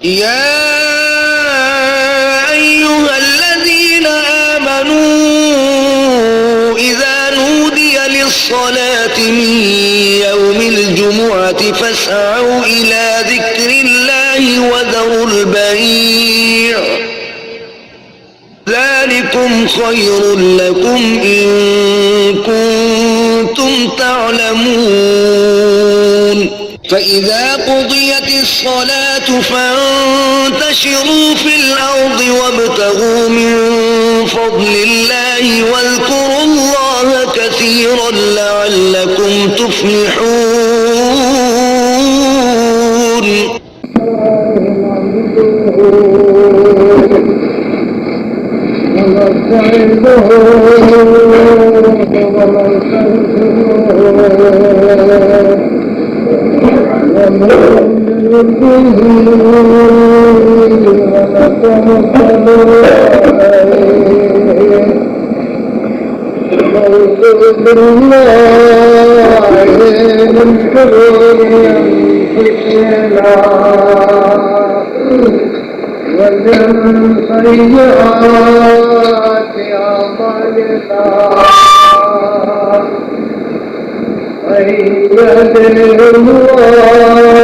يا أيها الذين آمنوا إذا نودي للصلاة من يوم الجمعة فاسعوا إلى ذكر الله وذروا البيع ذلكم خير لكم إن كنتم تعلمون فإذا قضيت الصلاة فانتشروا في الأرض وابتغوا من فضل الله واذكروا الله كثيرا لعلكم تفلحون ومن سيئات أعمالنا من يهده الله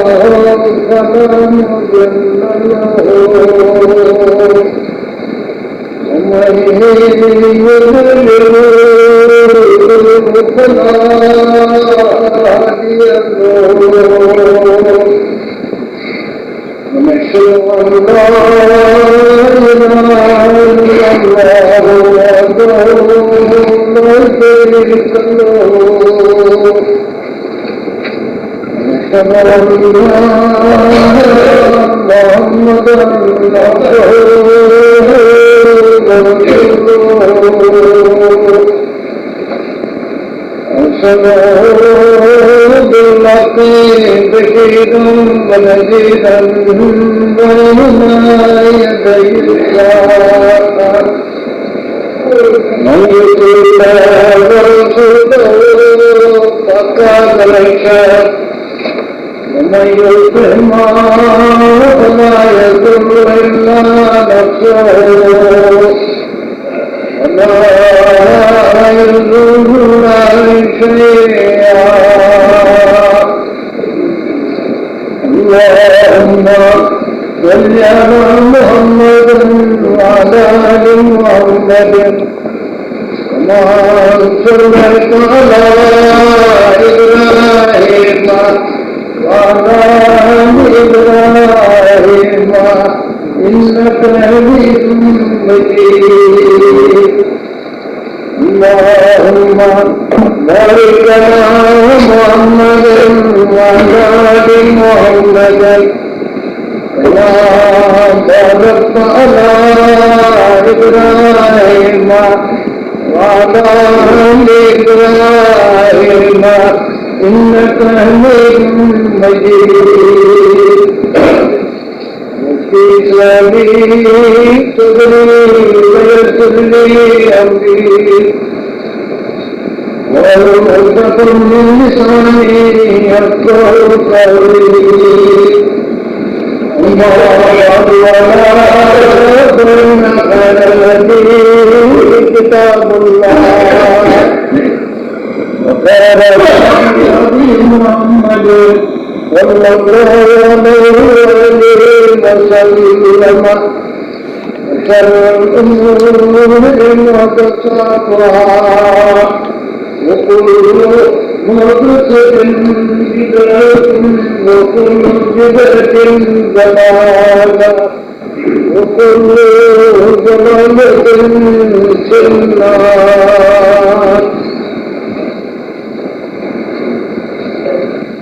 فلا مضل له ومن يضلل فلا هادي له ونشهد أن لا إله إلا الله وحده لا شريك له ونشهد أن محمدا عبده ورسوله أرسله بالحق بشيرا ونذيرا بين يدي الساعة من يطع الله ورسوله فقد رشد ومن يطعهما فلا يضر إلا نفسه ولا يضر شيئا اللهم صل على محمد وعلى آل محمد كما صليت على إبراهيم وعلى آل إبراهيم إنك حميد مجيد اللهم بارك على محمد وعلى آل محمد كما باركت على إبراهيم وعلى آل إبراهيم إنك حميد مجيد في إسلامي صدري ويسر لي أمري وعقدة من لساني يفقهوا قولي أما بعد فإن خير الحديث كتاب الله وخير الهدي هدي محمد صلى الله عليه وسلم وشر الأمور محدثاتها وكل محدثة بدعة وكل بدعة ضلالة وكل ضلالة في النار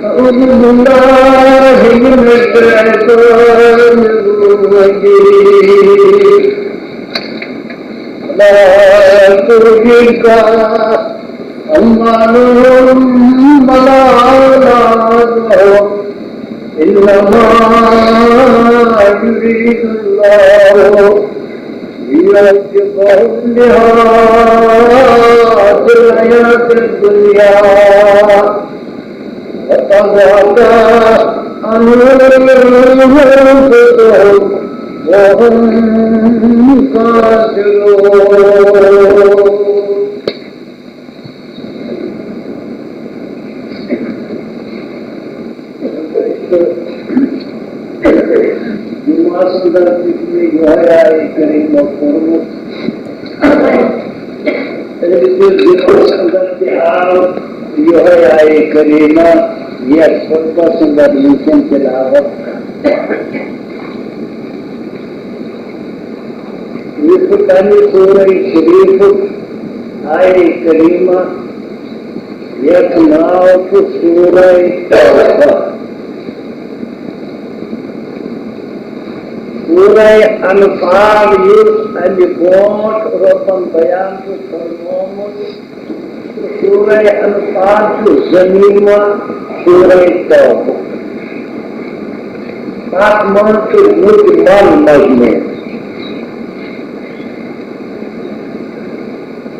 أعوذ بالله من الشيطان الرجيم لا ترجعك أموالهم ولا أولادهم إنما يريد الله ليعجبهم بها في الحياة الدنيا وقد करीना यह सबका सुंदर लिखन के लाभ सूरह शरीफ आए करीमा यह नाव सूरह तौबा सूरह अनफाल युस अलिबोट रोपन बयान को फरमाओ सूरह अनफाल को जमीमा सूरह तौबा तापमान के मुजमल मजमे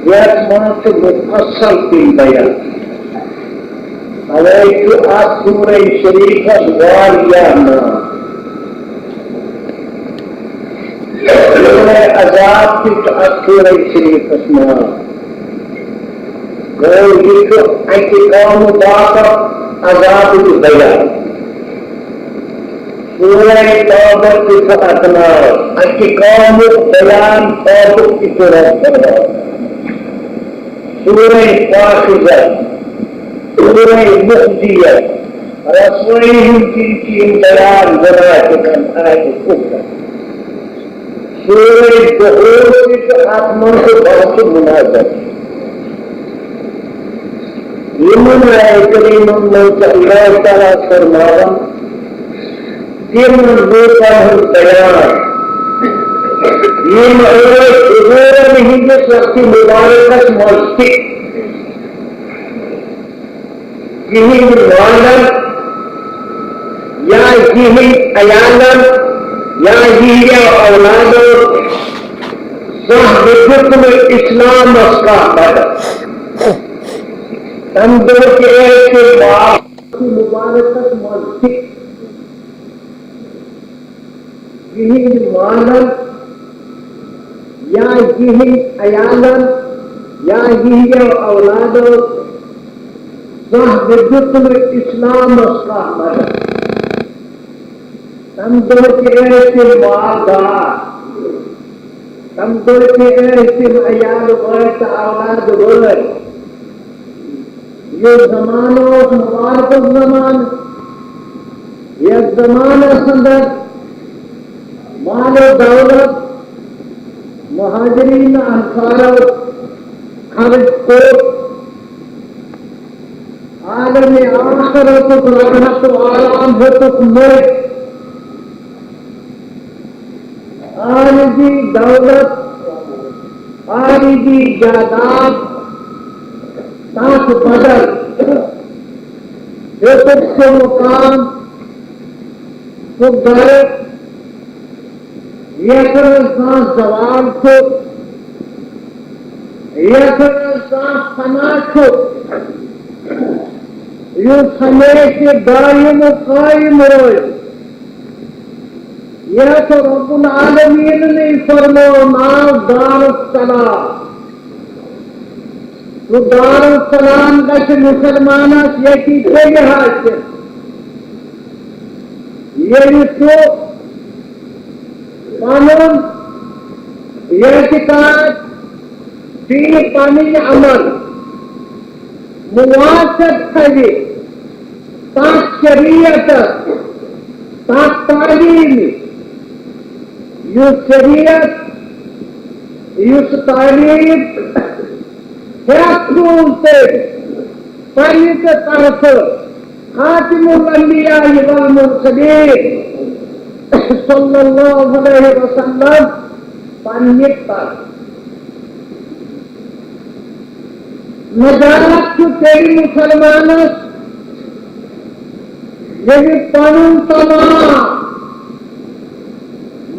से मुफस्सल की बयान अवैध सूरह शरीफ वालिया नाम अजाब की सूरह शरीफ नाम कौम बात अजाब की बयान सूरह तौबा की फतना कौम बयान तौबा की सूरह सूरह फाखिज़ा सूरह मुहजियत रसूलहिम की बयान ज़रात आयत कुफर सूरह दुहूर के आत्मा से बहुत मुनाज़र इन्होंने करीम अल्लाह ताला फरमाया कि मन बयान ये नहीं जो सबकी मुबारकत मस्ती यही मानन या यही अयानन या यही औलाद सब में इस्लाम उसका बदल तंदुर के बाद मुबारकत मस्ती यही मानन या यही अयालन या यही औलाद विद्युत में इस्लाम उसका मदद तंदुर के ऐसे मालदार तंदुर के ऐसे अयाल औलाद बोले ये जमानो मुबारक जमान ये जमाना संदर मानो दौलत मुहाजिरीन अंसार खर्च को आलम आखिरत रहमत आराम हो तो मरे आरिजी दौलत आरिजी जायदाद ताक बदल जो कुछ मुकाम तो घर यह सवाल को यह फना को यू समय से दायम कायम हो यह तो रब्बुल आलमीन ने फरमाया नाम दारुस्सलाम तो दारुस्सलाम का मुसलमान यही हाथ ये इसको कानून एहतिकाद दीन पानी अमल मुवासत करे ताक शरीयत ताक तालीम यू शरीयत युस तालीम क्या से पढ़ी के तरफ खातिमुल अंबिया वल मुरसलीन सल्लल्लाहु अलैहि वसल्लम पानी पर नजारत को तेरी मुसलमान यही कानून तमाम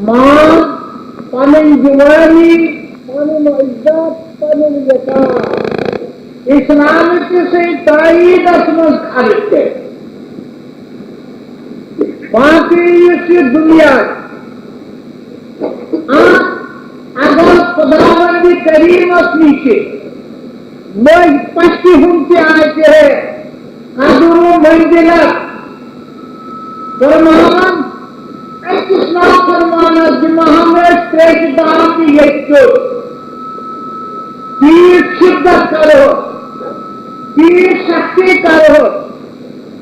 मां कानून जुवानी कानून इज्जत कानून यकार इस्लाम से ताईद असमत खरीदते बाकी ये दुनिया अगर खुदावंदी करीम नीचे लोग पश्ची हमसे आते हैं कदरों मंजिला फरमान इतना फरमाना जिम्मा हमें श्रेष्ठदार की यज्ञ की शिद्दत करो की शक्ति करो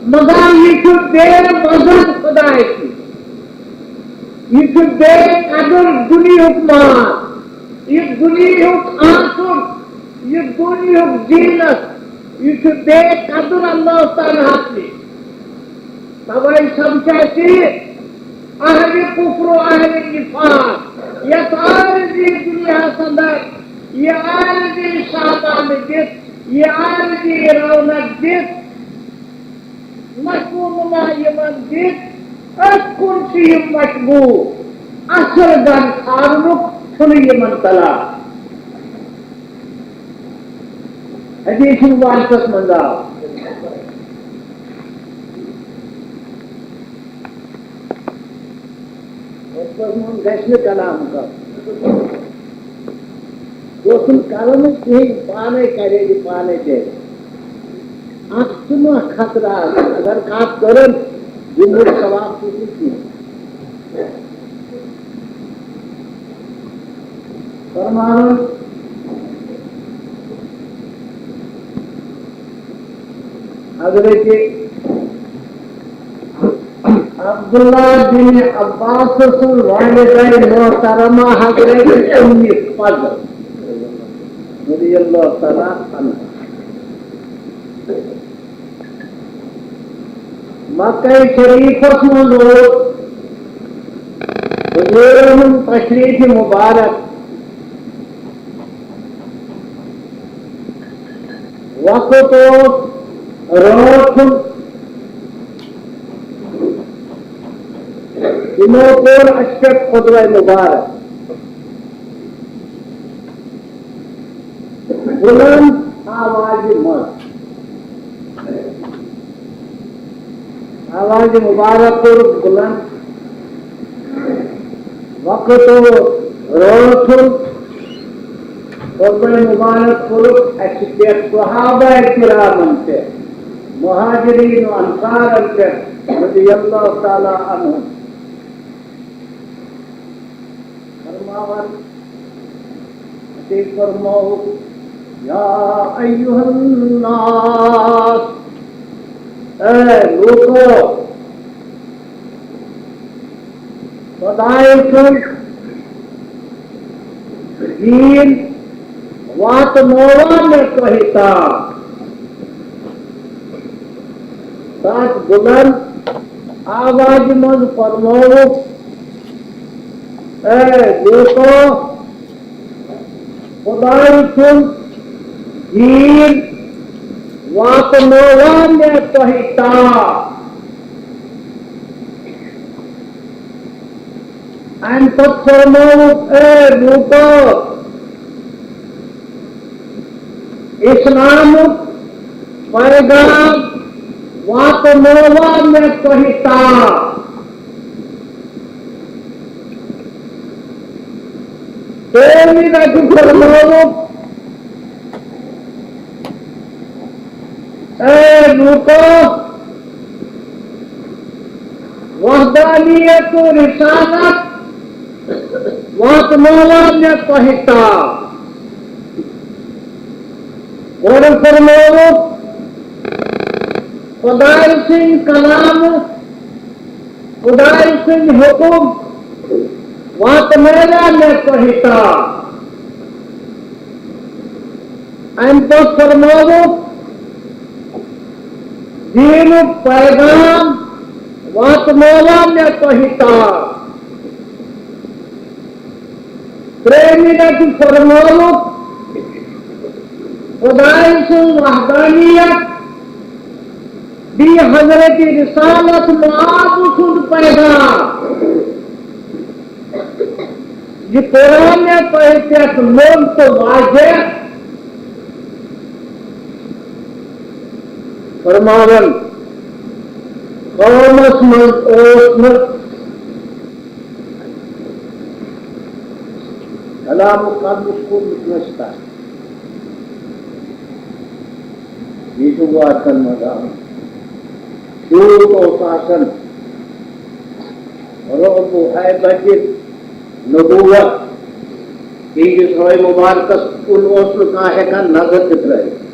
मगर ये देर मजहब खुदा की ये देर अगर दुनियुक मान ये दुनियुक आंसुर ये दुनियुक जीनत ये देर अगर अल्लाह ताला की तबाई समझाती अहले कुफ्र अहले निफाक ये आरज़ी दुनिया संदर ये आरज़ी शातान जित ये आरज़ी रौनक जित मशहूर यमन जित कुर्सी मशबूर असल गन खारुक सुन यमन तला हदीस मुबारक मंदा गश्न कलाम का दोस्तों कलम से पाने करेगी पाने के आत्मा खतरा अगर खास करें जुम्मर सवाब की फरमान हज़रत अब्दुल्ला बिन अब्बास वालिदैन मोहतरमा हज़रत उम्मी फज़ल रज़ियल्लाहु तआला अन्हा मक्का शरीफस मज हुज़ूरुन तशरीफ मुबारक वक़्त रोज़ दिनों अशरफ खुतबा मुबारक बुलंद आवाज मुबारक और बुलंद वक़्त रोज़ खुतबा मुबारक और अशरफ सहाबा किरामन से मुहाजिरीन व अंसार के रज़ियल्लाहु तआला अन्हुम फरमाओ या अय्युहन्नास ए लोगों खुदाए सुन दीन वात मोवा में कहता साथ बुलंद आवाज मज फरमाओ देखो खुदाई सुन दीन वात नोवा में कहता अंत फरमाओ रूपो इस्लाम पैगाम वात नोवा में कहता तेरी रखी फरमाओ रूपो वहदानियत रिसालत वात मौला ने कहता और फरमाओ खुदाई सिंह कलाम खुदाई सिंह हुकुम वात मेला ने कहता अंत फरमाओ दीन पैगाम वात मौला ने कहता प्रेमी ने फरमाओ खुदाई से वहदानियत दी हजरत रिसालत मुआद पैगाम ये कुरान में कहते लोग तो वाजे फरमावन कौमस मज कलाम को नस्ता यीशु वाचन मदाम शूट और शासन और है बजित नबूवत की जिस मुबारक उन ओसल का है का नजर दिख रहे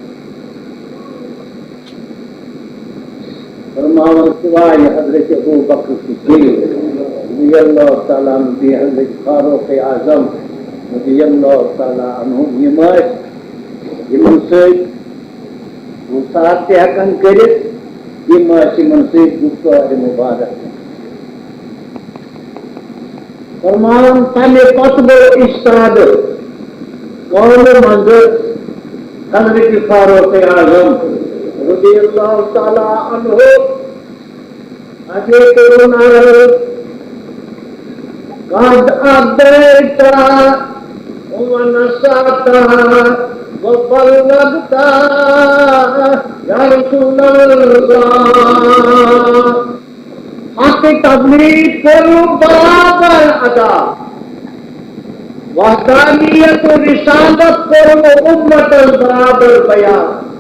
फरमावन सिवाय हजरत अबू बकर सिद्दीक रज़ियल्लाहु ताला अन्हु हजरत फारूक आजम रज़ियल्लाहु ताला अन्हु यमन से मुसाते हकन करित यमन से गुफ्तार मुबारक फरमान तमे पतबो इस्ताद कौन मंजर हजरत फारूक आजम रज़ियल्लाहु ताला अन्हु अजे करुणा कद अदैता व नसाता व बल्लगता या रसूलल्लाह हक तबलीग करो बराबर अदा वहदानियत व रिसालत करो उम्मत बराबर बयान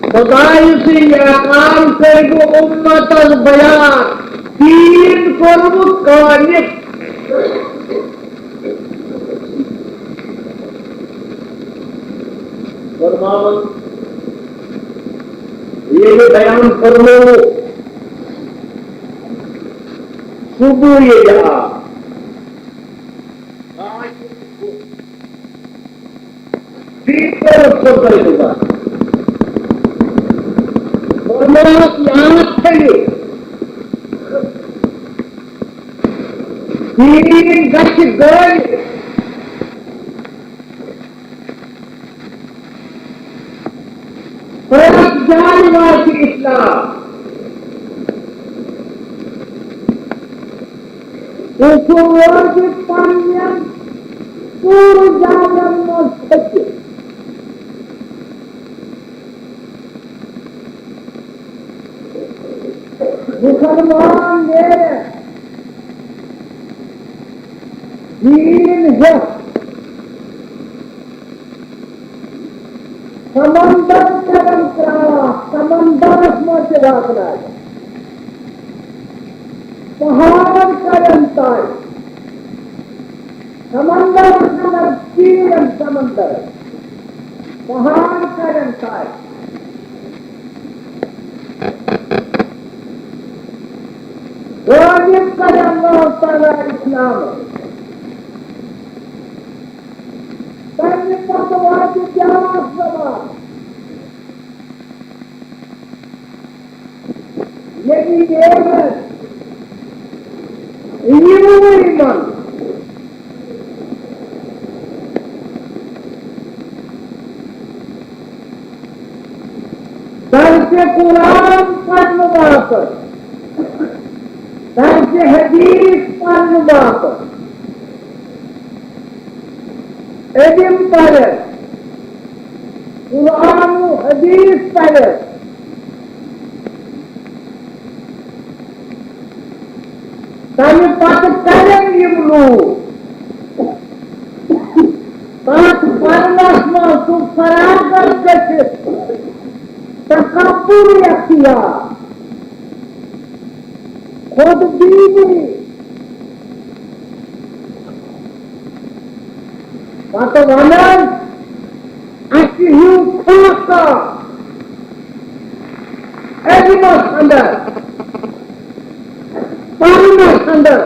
खुदाई से काम करो उम्मत बयान तीन करो कानिक फरमावन ये बयान कर लो सुबह ये जहा यहाँ थे तीन गच गए जानवासी इस्लाम मुसलमान दीन है समंदर कदम करा समंदर में वासना पहाड़ कदम ताई समंदर कदम तीन समंदर पहाड़ कदम ताई वाजिब कदम ताला इस्लाम तन्ने पतवार की क्या सवाल यदि ईमान दर्से कुरान पढ़ने पर दर्से हदीस पढ़ने पर इल्म पर कुरान हदीस पर तमे पत करें यम लोग पत परनस में तू फरागर गए तकब्बुर अख्तियार खुद दीनी पत वनन अश्यू खासा एलिमस अंदर पानस अंदर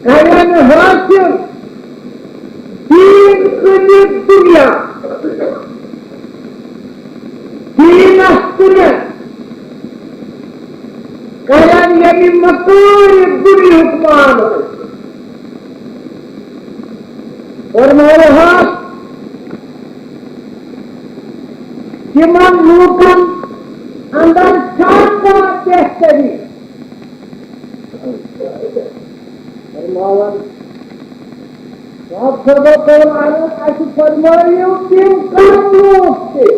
कल्याण हासिल तीन कुछ दुनिया तीन दुनिया कल्याण यदि मकूर दुनिया हुक्मान हो और मेरे हाथ जिमन लूकन अंदर छापा बेहतरी फरमावन आप सब को आने ऐसे फरमाइयो तीन काम लोग थे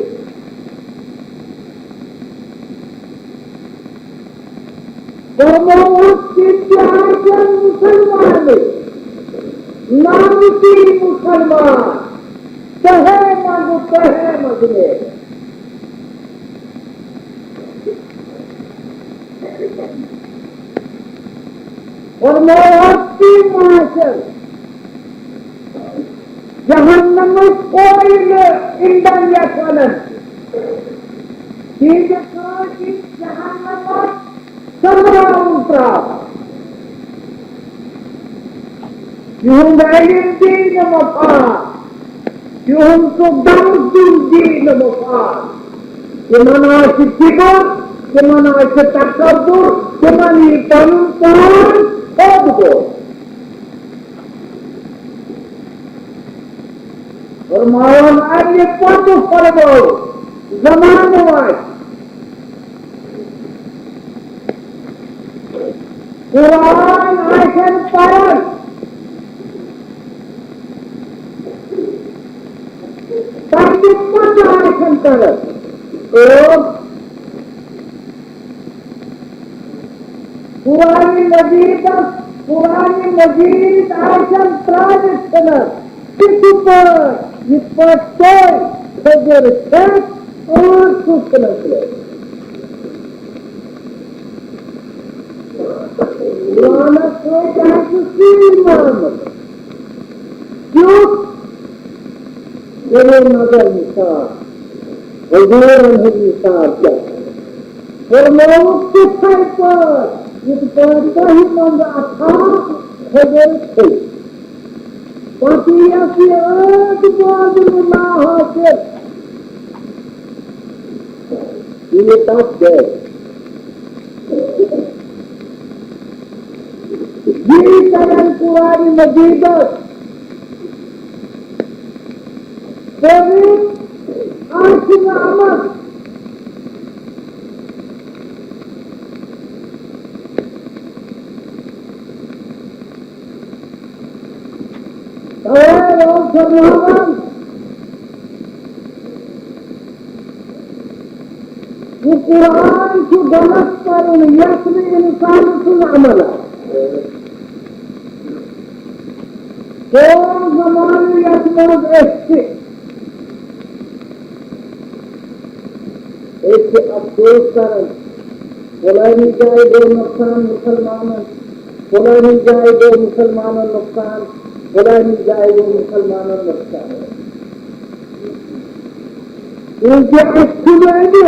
की मुसलमान नाम की मुसलमान कहे मजले और मोहब्बती माशर जहन्नम में कोई ईंधन या फलन चीज की जहन्नम समरा Yung dahil di na mapa, yung sugdang di na mapa, yung mana si Tibor, yung mana si Takabur, yung mana si Tanuntan, Odbo. और मावन आर्य पांचों परबो जमानवाज कुरान आयतन पारस ताकि पांच आयतन पारस और पुरानी मजीद आयतन प्राजित Super, you perceive the respect or supernatural. Rana said that to see Muhammad. Cute. There is another misal. There is another misal. For most disciples, it was him on the attack, there is faith. Patia ki aad baad na hasil. Ini tak deh. Ini dalam Quran Majid. Jadi asyik amat. और फरमान वो कुरान की गलत पर यस्मी इंसान सुन अमल कौन जमाने यस्मोद ऐसे अफसोस कर बोलानी जाए दो नुकसान मुसलमानों बोलानी जाए दो मुसलमानों नुकसान बुराई जाएगी मुसलमानों नुकसान उनके अच्छी जाएगी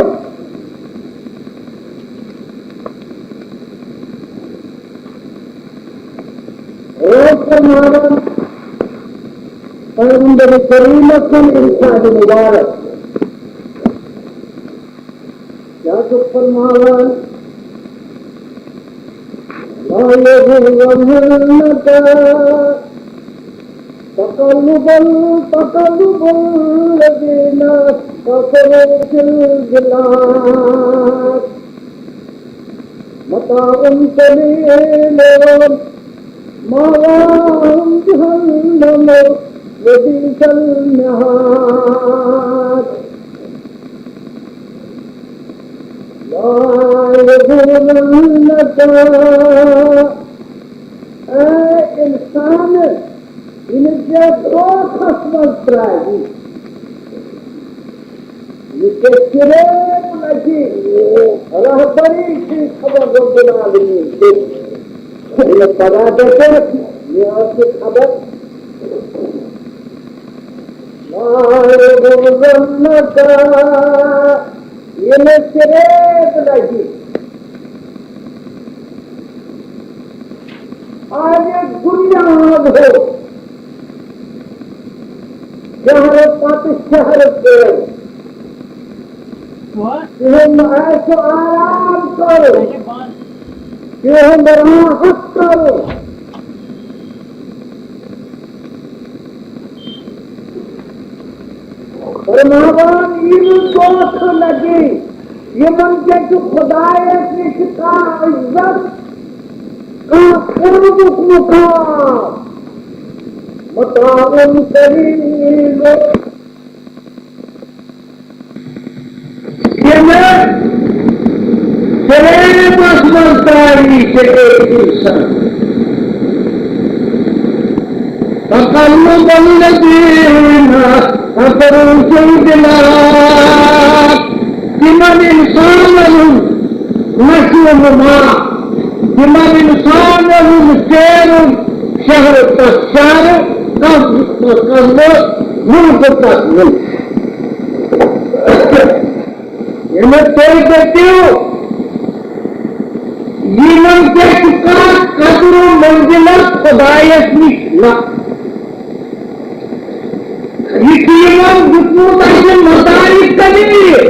और फरमान पैगंबर करीम इंसान मुबारक क्या तो फरमान تقلب الذين كفروا في البلاد متاع قليل مأواهم جهنم وبئس المهاد لا يغرنك إنسان इनके दो खस्मत प्रायी इनके सिरे लगी रहबरी की खबर रब्बुल इन्हें पता देते ये आपकी खबर इन्हें सिरे लगी आज दुनिया हो शहर शहर से हम ऐसा आराम करो हम राहत करो और महान इन दोष लगी ये मन के जो खुदाए का इज्जत का पूर्व मुकाम मतावन करीम ये मैं चले बस मनतारी الإنسان فقلب الذين كفروا في البلاد لمن إنسانهم مشروبها لمن إنسانهم سير شهر الشهر قبل ملك التصوير يعني कोई कहते हो जीवन के चुका कदरों मंजिलत खुदायत निकला ये जीवन दुखों से मदारी करेंगे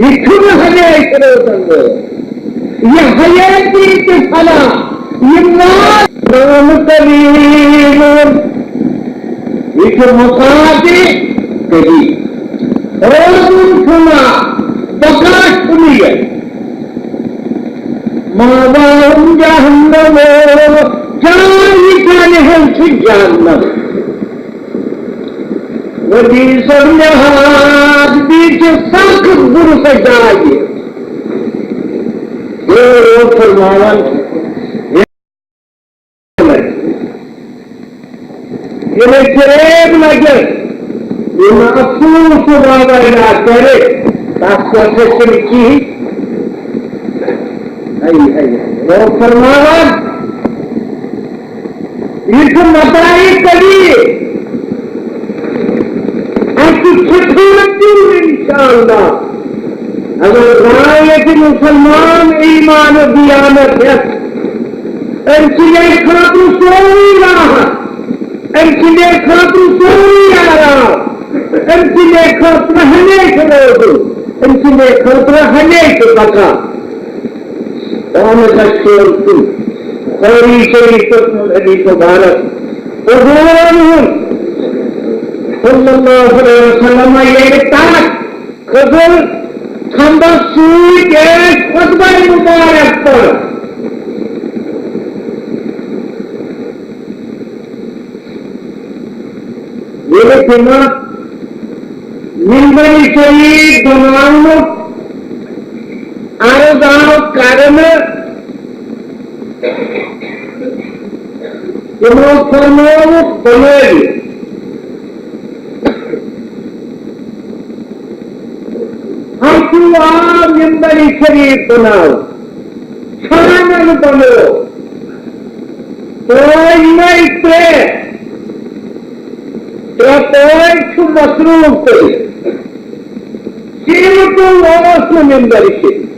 ये खुद हजे करो संगो ये हयाती के फला ये नाम करीम ये मुसादे कभी रोज़ सुना प्रकाश सुनी है मावाम जहन्नम जानी जाने हम से जहन्नम वही संजहाद बीच सख्त गुरु से जाइए ये फरमावन ये करेब लगे ये अफसोस बाबा याद करे ताकत से की है वो फरमावन इस मताई करिए आपकी छठी इंशाअल्लाह अगर राय कि मुसलमान ईमान दियानत है इनके खातू सोई रहा इनके खातू सोई आ रहा इनके खातू रहने के लोग इनके खातू रहने के बका और शोर सुन खौरी शरीफ हदीस मुबारक सल्लल्लाहु अलैहि वसल्लम ये ताक खबर खंबा सूई के खुतबा मुबारक पर ये फिल्म मिंबरी शरीफ बनाने आरोगाव कारण फरमाओ बनेगी हम आप मिंबरी शरीफ बनाओ खानन बनो कोई नहीं पे कोई मसरूफ पे सिर्फ ओस मिंबरी शरीफ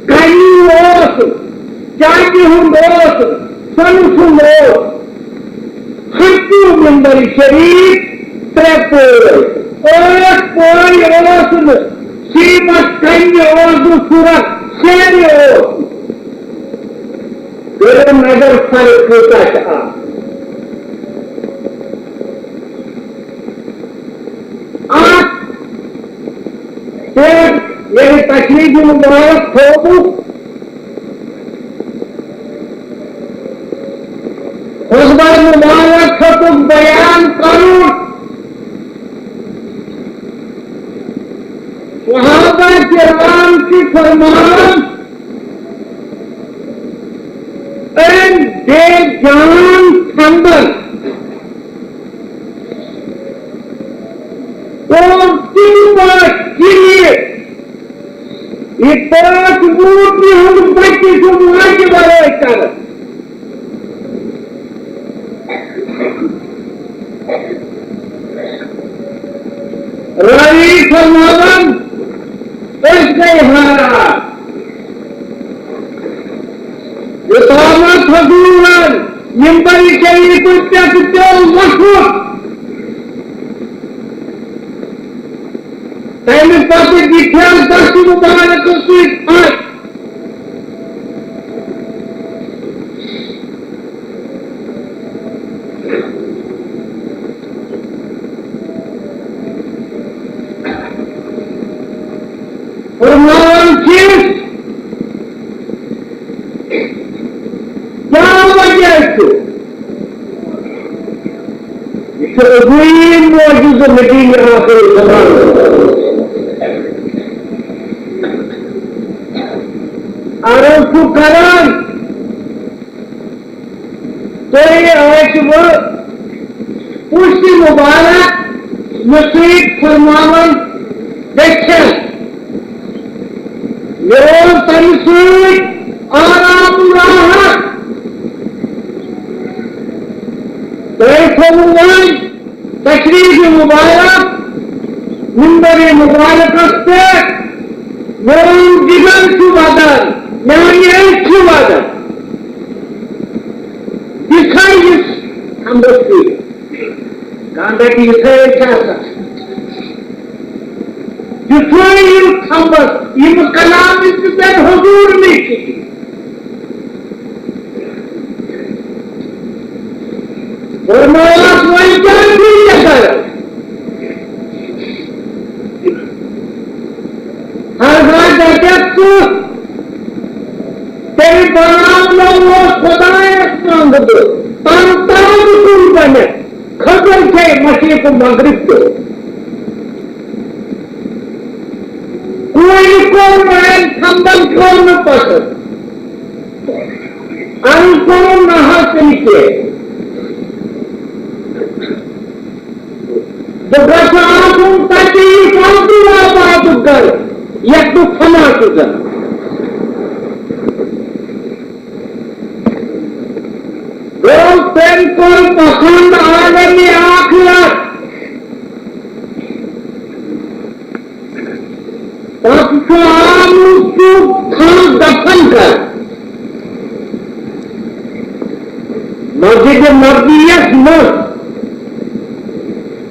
कई ओस चाची हम ओस संसुम ओस हत्तू मिंबरी शरीफ त्रेपोर ओस कोई ओस सीमत कई ओस सूरत शेरी ओस तेरे नजर फर्क होता था आज ये तकलीफ मुबारक हो उस बार मुबारक हो तुम बयान करो सहाबा किराम की फरमान दे जान संबल और 3 बार के लिए ये 5 मूर्ति हम बच्चे को मार के बारे कर रानी फरमान उसने हारा ये तोमत हजूरन मिंबरी शरीफ कुत्ते कुत्ते मशहूर पहले पाते दिखान दर्शी मुबारक स्वीट आज फरमान चीज क्या वजह है इसे अजीम मौजूद मदीने आखिर ज़मान आरोप करण तो ये वो पुष्टि मुबारक नसीब फरमावन देखें ये तनसीब आराम राहत फरमान तशरीफ मुबारक मिंबर मुबारक से मेरी जीवन सुबादर मेरी एक सुबादर दिखाई हम बस्ती कांदा की क्या जिसमें ये खबर ये कलाम इससे हुजूर ने की और मौला कोई जान नहीं कर हर बात जब तेरे बनाम लोगों खुदाए मांग दो ताम तुम बने खबर थे मसीह को मगरिब को कोई कौन है खंबल कौन पसंद अनकौन न हासिल के बचाओ ताकि फालतूला बात कर या तो फना कर लोग पेन को पसंद आगे आखिरत उसको आम उसको खान दफन कर मस्जिद मर्दियत मत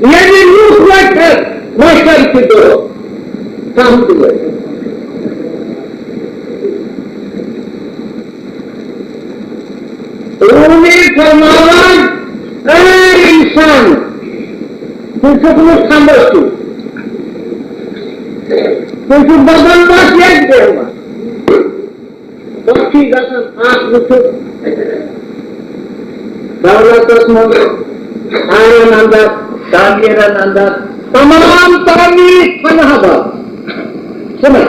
यदि रूप बैठे मशर की दो समझ गए उन्हें फरमान इंसान तुझको समझ तुझको बदल बात याद देगा तो ठीक है आप मुझे दौलत आनंद तामीरानंद तमाम तामीर फनाहबा सुना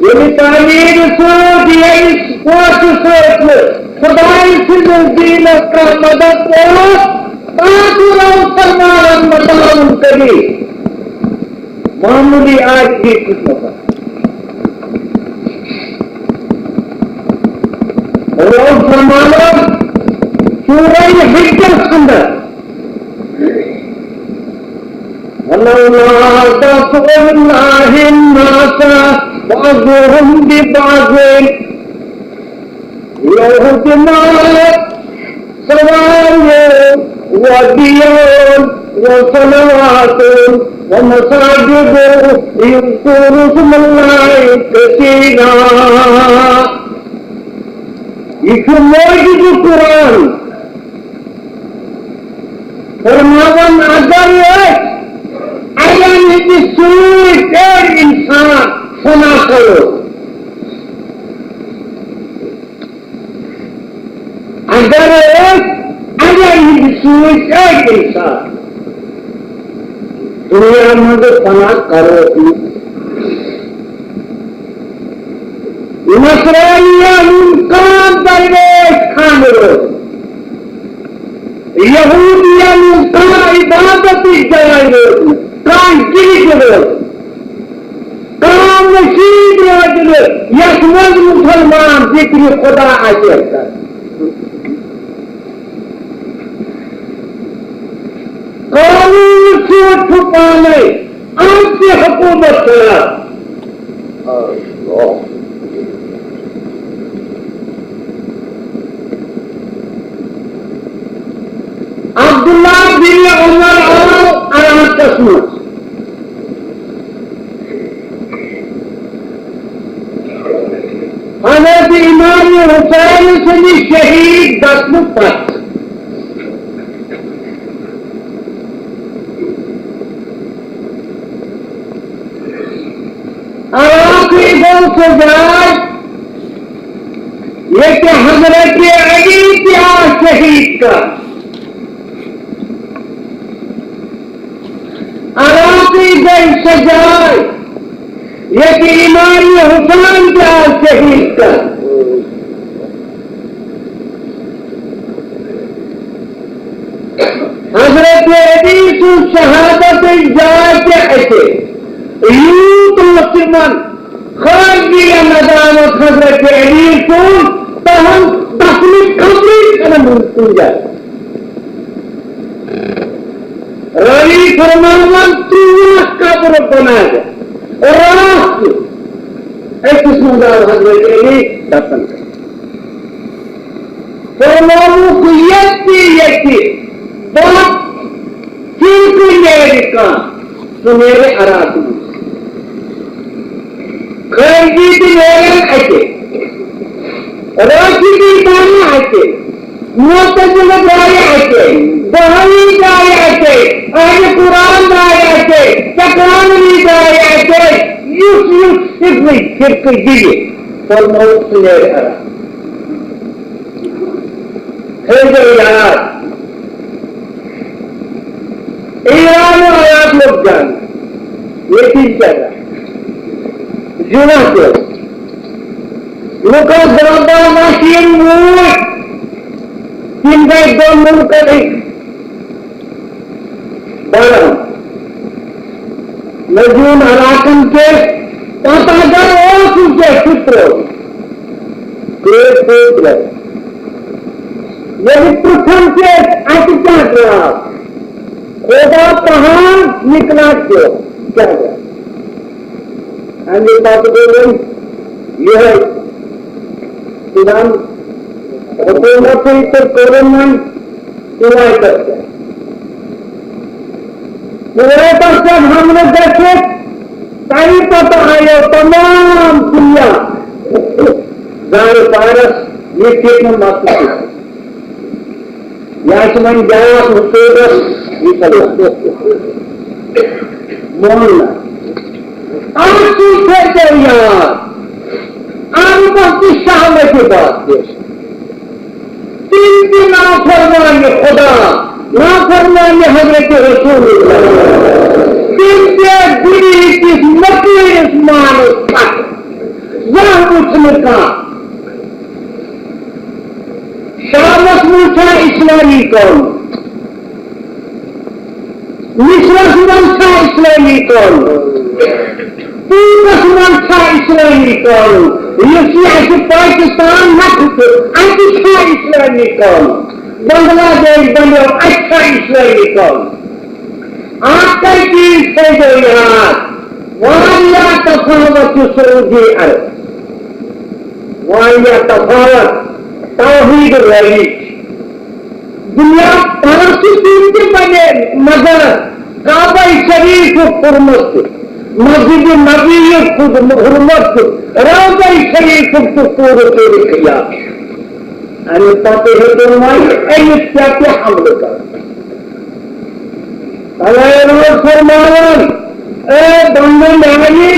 ये तामीर सोच यही सोच खुदाई से नजदीन का मदद करो ताकुरा फरमान मताउन करी मामूली आज भी कुछ होगा और फरमानो सूरह हिज्र अंदर वलौला तफउल्लाहि नासा बाज़ुहुम बिबाज़िन यहुदना सवायु वदियुन वसलवातुन वमसाजिदु युज़कुरु स्मल्लाहि कसीरा If you know the Quran, फरमावन अगर अल्लाह ने भी सुई इंसान सुना करो अगर अल्लाह ने भी सुई इंसान दुनिया में तो पना करो नसरानिया उनका दरवेश खान यहूदिया उनका इबादती जाए काम गिरी काम नशीब यशमंद मुसलमान जिक्र खुदा आजे कानून से छुपाने आपकी हुकूमत अब्दुल्लाह बिन उमर और आराम कस्मत हजरत इमाम हुसैन से भी शहीद दस्म पथ आखिरी दो से जाए ये कि हजरत अली इतिहास शहीद का आराती गई सजाए कि इमाम हुसैन का शहीद कर हजरत हदीस शहादत जाके ऐसे यूं तो मुसलमान खारजी नदामत हजरत हदीस को तो हम 10वीं कंप्लीट करना पूजा रानी फरमान पूरा कब्र बना गया राष्ट्र एक किस्मदार हजरत अली दफन कर फरमानों को यकी बहुत अमेरिका सुनेरे अराधु खरजी की मेरे ऐसे राशि की गाने ऐसे मोतजिल गाए ऐसे बहानी गाए ऐसे आज कुरान गाए ऐसे चक्रानी गाए ऐसे युग सिर्फ दिए फरमाओ सुनेरे अराधु है जो यार ईरान में आयात लोग जान ये चीज क्या है जुना को लोग बराबर नाशियन मूल तीन का एक दो मूल का नहीं बड़ा नजून अराकन के पातागर और सूचे सूत्र ग्रेट सूत्र यदि प्रथम से आतिथ्य किया खुदा कहाँ निकला क्यों क्या है अन्य बात बोले यह ईरान हुकूमत से गवर्नमेंट सुनाई करते हैं पूरे पर जब हमने देखे तारी पता आए तमाम दुनिया वायरस ये ट्रीटमेंट मात्र याचमन जाया मुस्तैद मोहल्ला आप कहते यार आप शाम की बात तीन दिन नाफरमानी खुदा नाफरमानी हजरत रसूल तीन बुरी किस्मत इस्मान वह उसने कहा शामस मूठा इस्लामी कौन मिश्रस मंशा इस्लामी कौन पूर्वस मंशा इस्लामी कौन एशिया से पाकिस्तान मत अच्छा इस्लामी कौन बांग्लादेश बनो अच्छा इस्लामी कौन आपका चीज है जो यहाँ वाया तफावत सऊदी अरब वाया तफावत तौहीद रही दुनिया पाकिस्तान के बने मगर काबा शरीफ हुर्मत मस्जिद नबी खुद हुर्मत रौदा शरीफ को पूरे पूरे किया अरे पाते हैं तो माई क्या क्या हमले कर फरमान ए बंदे नानी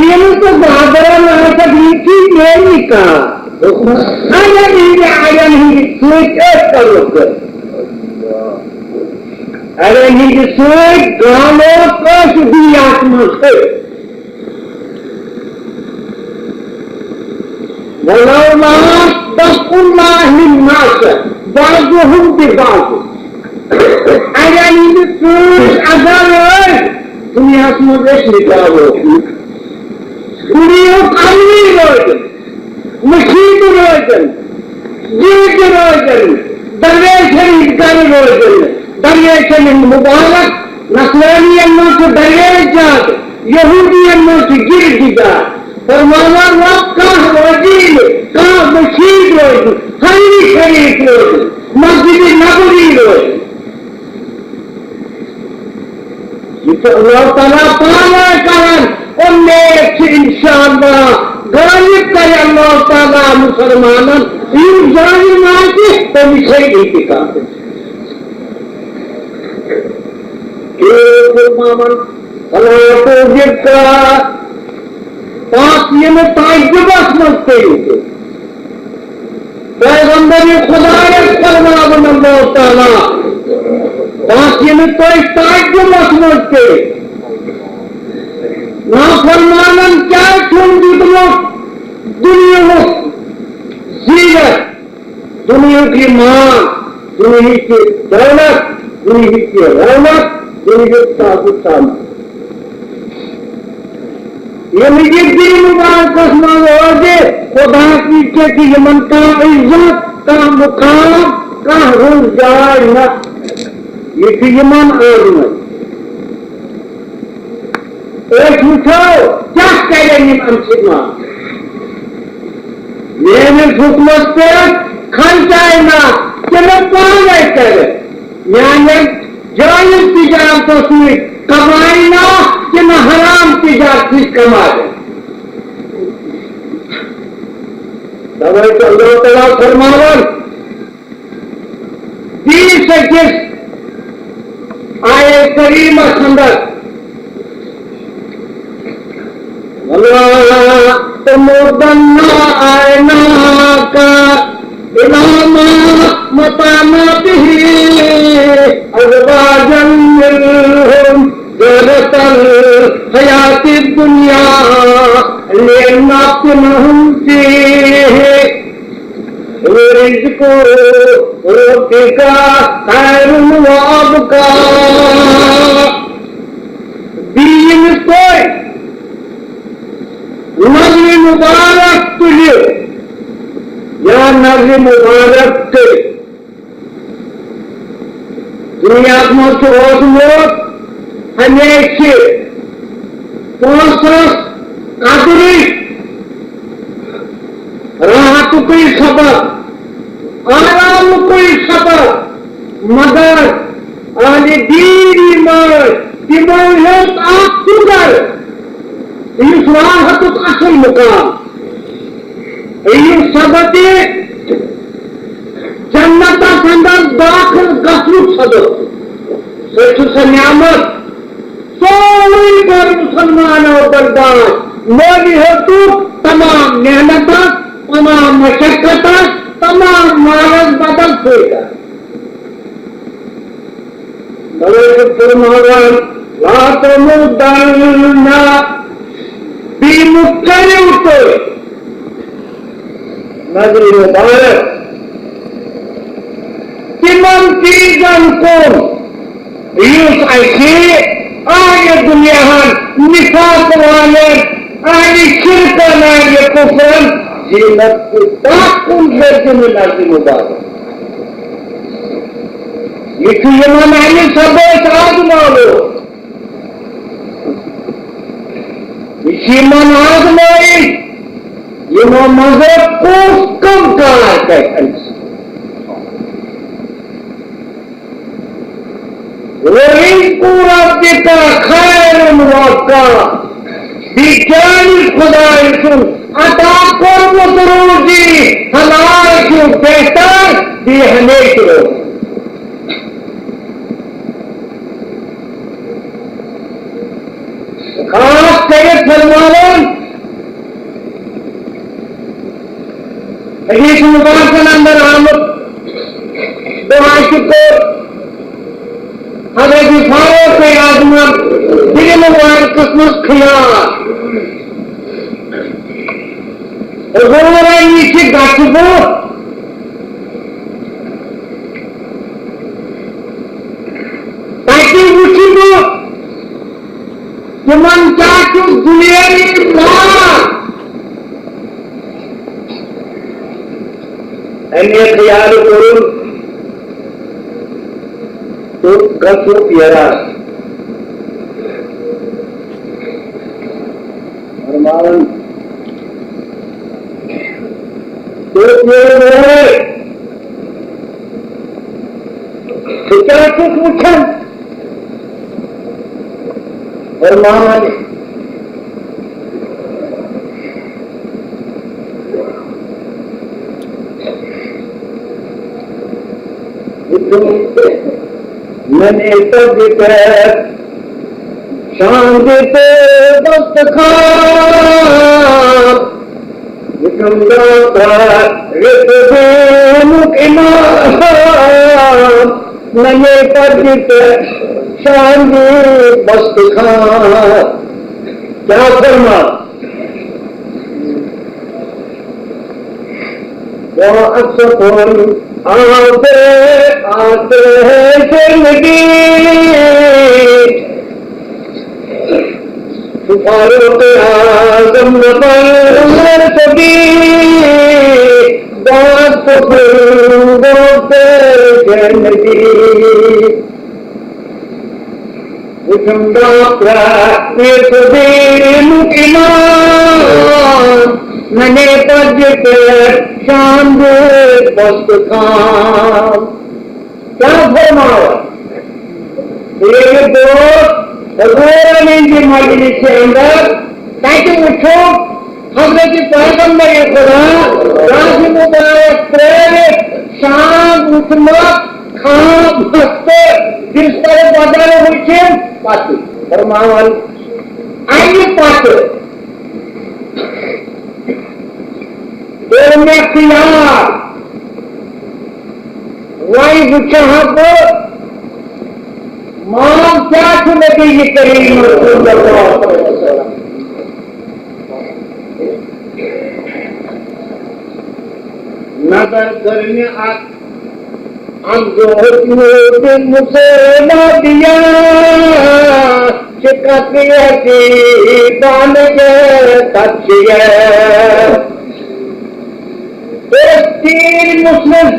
ये तो बादरा ना तक नीचे नहीं कहा आया नहीं सोच करो अरे नहीं सोच गाँवों को भी आत्मा से अरे नहीं सोच अगर दुनिया में देश निकालो दुनिया कानूनी रोज मशीद रोजन जीव रोजन दरवेश गल रोजन दरवेश मुबारक नस्रानी अन्नों से दरवेश जात यहूदी अन्नों से गिर गिजा फरमाना रब का वजीर का मशीद रोज हरी शरीफ रोज मस्जिद नबवी रोज अल्लाह ताला पाना कारण उनमें इंशाअल्लाह गालिब करे अल्लाह ताला मुसलमानन यूं जालिम आके तो विषय इंतकाम के मामन अल्लाह तो जिसका पास ये में ताज्जुब समझते हैं पैगंबर खुदा ने फरमाया अल्लाह ताला बाकी में तो ताज्जुब समझते ना फरमानन क्या छुन दुनिया जीवत, दुनिया की मां, दुनिया की दौलत, दुनिया की रौनक, दुनिया का गुस्सा। ये मुझे दिन मुबारक मांगे खुदा पीछे की यमन का इज्जत का मुकाम का रुक जाए न, ये की यमन आदमी एक उठो क्या करेंगे अंशिमा मैंने हुकूमत पे खर्चाए ना कि मैं पाए करे मैंने जायज तिजारतों से कमाई ना कि मैं हराम तिजारत से कमा दे। दवाई तो अल्लाह तआला फरमावन 20-21 आए करीमा संदर वला तमुदन्ना आयना का इलामा मताना बिही अज़वाजन मिनहुम ज़रतल हयाती दुनिया लिनफ्तिनहुम फीही रिज़्क़ु रब्बिका खैरुन व अबका। दीन कोई नज़्र मुबारक तुझे या नज़्र मुबारक तुझे दुनिया में रोज हमेशा प्रोसेस कादरी राहत कोई खबर आराम कोई खबर मगर आने दीनी में तिमोहित आप सुगर इस राहत असल मुकाम इस सबते जन्नत अंदर दाखिल गफलुक सदर से नियामत सोई पर मुसलमान और बर्दाश्त मोदी हो तू तमाम मेहनत तमाम मशक्कत तमाम मारस बदल होगा फरमान रात मुदन्ना बीमुक्तने उठो नजर मुबारक तिमन तीजन को यूस ऐसे आगे दुनिया निफाक वाले आगे शिरक वाले कुफरन जीनत को ताकुल करके मिला की मुबारक ये यमन आने सब आजमाओ इसी मन आजमाई ये मजहब को कम करा है पूरा पिता खैर मौका विज्ञानी खुदा सुन अता कर्म रोजी हमारे क्यों बेहतर भी हमेशा खास करे फरमावन हदीस मुबारक के अंदर आमद दुआ को हज़रत फारूक आज़म दिल मुबारक किस्मत खियाल हुजूर नीचे गाछबो ताकि उठिबो तुमन चाचू दुनियारी मां अन्य ख्याल करो तो कसो पियरा फरमान तो ये कितना कुछ पूछन फरमान मैंने तब शाम देते वक्त मैंने तब शाम वक्त क्या फरमा वो असफल आते आते है जिंदगी तुम्हारे के आजम पर कभी बात बोलते जिंदगी उठंगा प्राप्त दिन ईमान मैंने पद पे शाम बस्त खाम क्या फरमाया एक दोस्त की मजलिस के अंदर ताकि उठो हजरत पैगंबर खुदा राज मुबारक प्रेरित शाम उठना खाम बस्ते जिस तरह बदल हुई पाती फरमावन आइए पाते में खियार वही गुच्छा को मां क्या सुनती ये करीम नजर करने मुझसे न दिया शिकती दान गए तीन मुस्लिम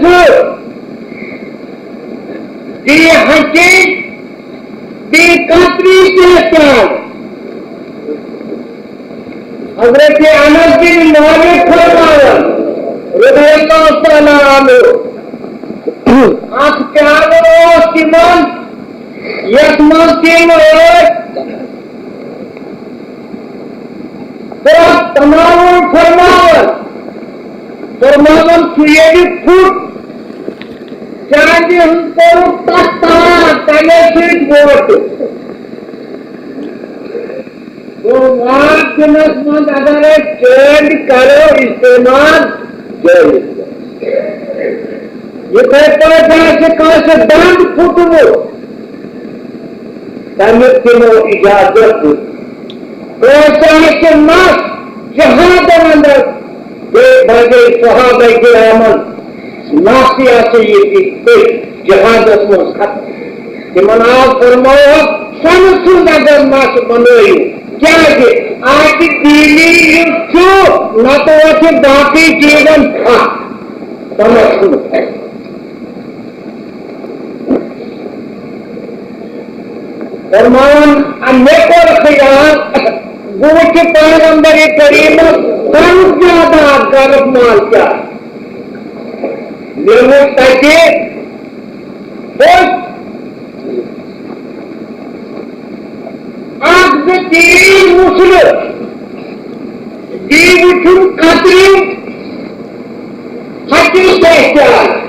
दी हकी दी कतरी के हजरत अनस बिन मालिक फरमाया रज़ियल्लाहु तआला अन्हु आंख प्यारो सिमन यस्मन तीन तमाम फरमावन सुएगी फुट चांदी हमको तस्ता तले सीट बोट वो वाक नस्मत अगर चेंज करो इस्तेमाल ये कहता है कहां से दांत फुटवो तमित इजाजत ऐसा है कि नस जहां के अंदर बेभागे सहाबा किरामन नासिया से ये जहादत में खत्म कि मनाव फरमाओ समझ अगर नाश बनोई क्या है आज दीनी क्यों न तो ऐसे बाकी जीवन था समझ है फरमान अनेकों ख्याल गुरु के पैगंबर करीम कम ज्यादा गर्भ माल क्या निर्मुक्त करके आज से तीन मुस्लिम जीव उठुम कतरी हकी पहचान